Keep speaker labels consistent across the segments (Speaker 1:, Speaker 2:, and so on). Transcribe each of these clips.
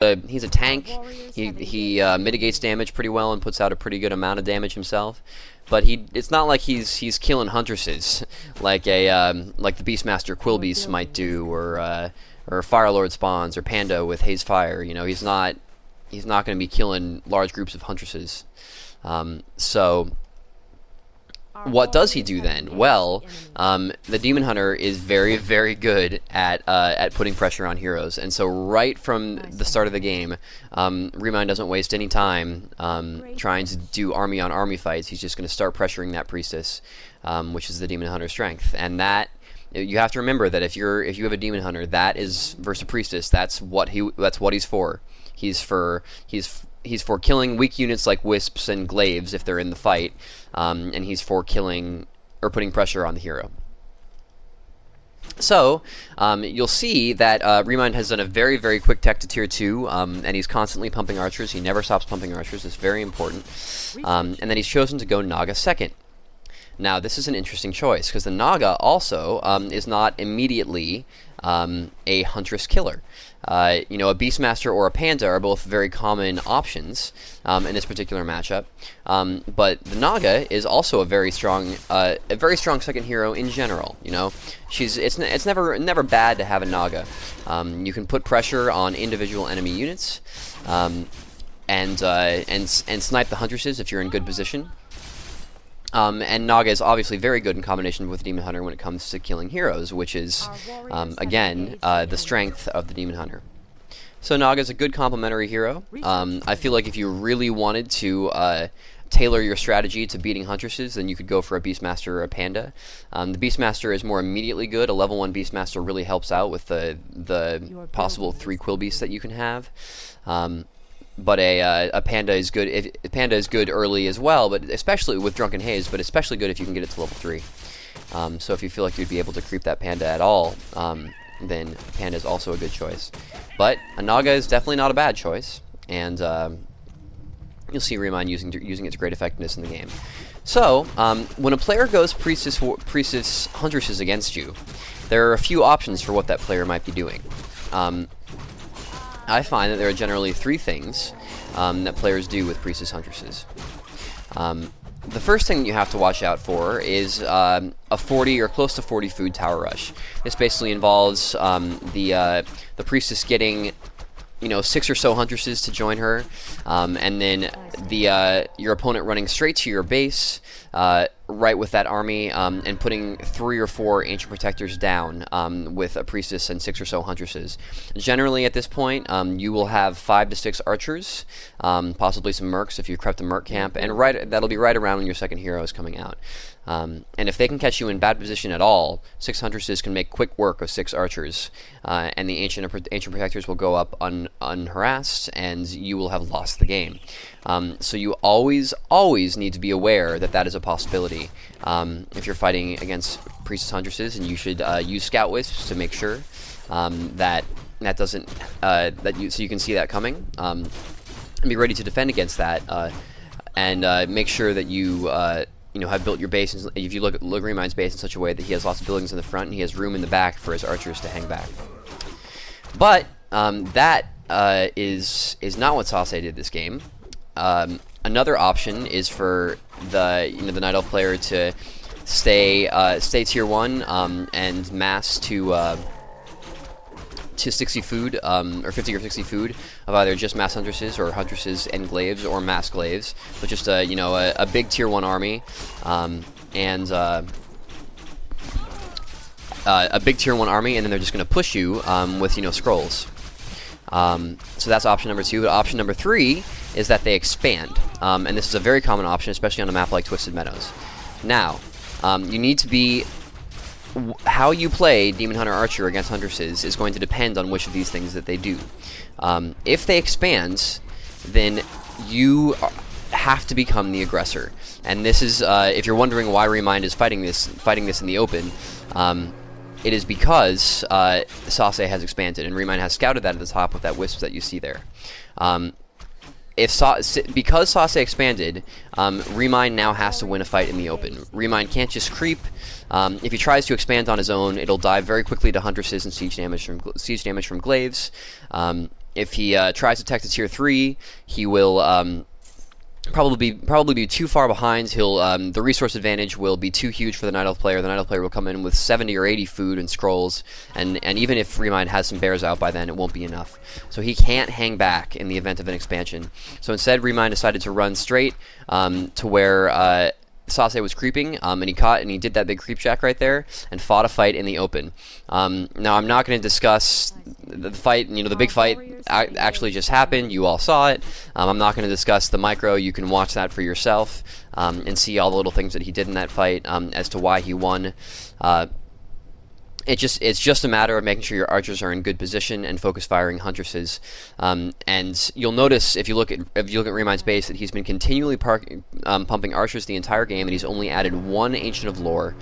Speaker 1: he's a tank. He mitigates damage pretty well and puts out a pretty good amount of damage himself. But it's not like he's killing huntresses like like the Beastmaster Quillbeast might do, or Firelord spawns, or Panda with Haze Fire. You know, he's not going to be killing large groups of huntresses. So what does he do then? Well, the Demon Hunter is very, very good at putting pressure on heroes, and so right from the start of the game, Remind doesn't waste any time trying to do army on army fights. He's just going to start pressuring that priestess, which is the Demon Hunter's strength, and that you have to remember that if you have a Demon Hunter, that is versus a priestess. That's what he's for. He's for killing weak units like wisps and glaives if they're in the fight, and he's for killing or putting pressure on the hero. So you'll see that Remind has done a very, very quick tech to tier 2, and he's constantly pumping archers. He never stops pumping archers. It's very important. And then he's chosen to go Naga second. Now, this is an interesting choice, because the Naga also is not immediately a Huntress killer. You know, a Beastmaster or a Panda are both very common options in this particular matchup, but the Naga is also a very strong second hero in general. You know, it's never bad to have a Naga. You can put pressure on individual enemy units, and snipe the Huntresses if you're in good position. And Naga is obviously very good in combination with Demon Hunter when it comes to killing heroes, which is, again, the strength of the Demon Hunter. So Naga is a good complementary hero. I feel like if you really wanted to tailor your strategy to beating Huntresses, then you could go for a Beastmaster or a Panda. The Beastmaster is more immediately good. A level 1 Beastmaster really helps out with the possible 3 Quillbeasts that you can have. But a Panda is good. Panda is good early as well, but especially with Drunken Haze. But especially good if you can get it to level 3. So if you feel like you'd be able to creep that Panda at all, then Panda is also a good choice. But a Naga is definitely not a bad choice, and you'll see Remind using it to great effectiveness in the game. So when a player goes Priestess Huntresses against you, there are a few options for what that player might be doing. I find that there are generally 3 things that players do with Priestess Huntresses. The first thing you have to watch out for is a 40 or close to 40 food tower rush. This basically involves the Priestess getting 6 or so Huntresses to join her, and then your opponent running straight to your base, right with that army, and putting 3 or 4 Ancient Protectors down with a Priestess and 6 or so Huntresses. Generally, at this point, you will have 5 to 6 archers, possibly some mercs if you crept a merc camp, and that'll be right around when your second hero is coming out. And if they can catch you in bad position at all, 6 Huntresses can make quick work of 6 archers, and the Ancient Protectors will go up unharassed, and you will have lost the game. So you always need to be aware that is a possibility if you're fighting against Priestess Huntresses, and you should use Scout Wisps to make sure that doesn't so you can see that coming, and be ready to defend against that, and make sure that you have built your base. If you look at Remind's base in such a way that he has lots of buildings in the front and he has room in the back for his archers to hang back. But that is not what Sase did this game. Another option is for the Night Elf player to stay tier 1 and mass to 60 food, or 50 or 60 food of either just mass Huntresses or Huntresses and Glaives, or mass Glaives, but just a big tier 1 army, and a big tier 1 army, and then they're just going to push you with scrolls. So that's option number 2. Option number 3 is that they expand, and this is a very common option, especially on a map like Twisted Meadows. Now, you need to be... How you play Demon Hunter Archer against Huntresses is going to depend on which of these things that they do. If they expand, then you have to become the aggressor. And this is, if you're wondering why Remind is fighting this in the open, it is because Sase has expanded, and Remind has scouted that at the top with that wisp that you see there. Because Sase expanded, Remind now has to win a fight in the open. Remind can't just creep. If he tries to expand on his own, it'll die very quickly to Huntresses and siege damage from Glaives. If he tries to tech to tier 3, he will probably be too far behind. He'll the resource advantage will be too huge for the Night Elf player. The Night Elf player will come in with 70 or 80 food and scrolls, and even if Remind has some bears out by then, it won't be enough. So he can't hang back in the event of an expansion. So instead, Remind decided to run straight to where Sase was creeping, and he did that big creep jack right there and fought a fight in the open. Now I'm not going to discuss the fight. The big fight actually just happened. You all saw it. I'm not going to discuss the micro. You can watch that for yourself and see all the little things that he did in that fight as to why he won. It's just a matter of making sure your archers are in good position and focus firing huntresses. And you'll notice if you look at Remind's base that he's been continually pumping archers the entire game, and he's only added one Ancient of Lore.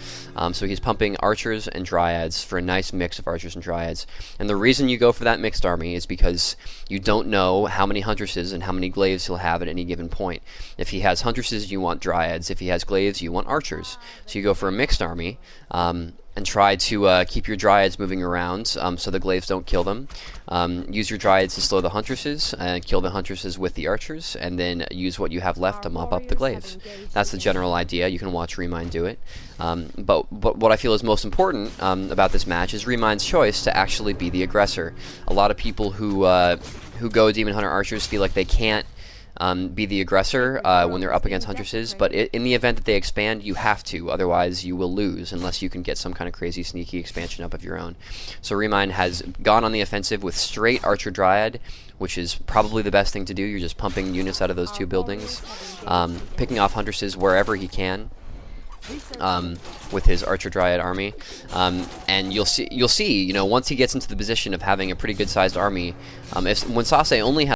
Speaker 1: So he's pumping archers and dryads for a nice mix of archers and dryads. And the reason you go for that mixed army is because you don't know how many huntresses and how many glaives he'll have at any given point. If he has huntresses, you want dryads. If he has glaives, you want archers. So you go for a mixed army. And try to keep your dryads moving around so the glaives don't kill them. Use your dryads to slow the huntresses and kill the huntresses with the archers, and then use what you have left to mop up the glaives. That's the general idea. You can watch Remind do it. But what I feel is most important about this match is Remind's choice to actually be the aggressor. A lot of people who go Demon Hunter archers feel like they can't be the aggressor when they're up against huntresses, but in the event that they expand, you have to, otherwise you will lose unless you can get some kind of crazy sneaky expansion up of your own. So Remind has gone on the offensive with straight Archer Dryad, which is probably the best thing to do. You're just pumping units out of those two buildings, picking off huntresses wherever he can. With his Archer Dryad army, and you'll see, once he gets into the position of having a pretty good sized army, when Sase only has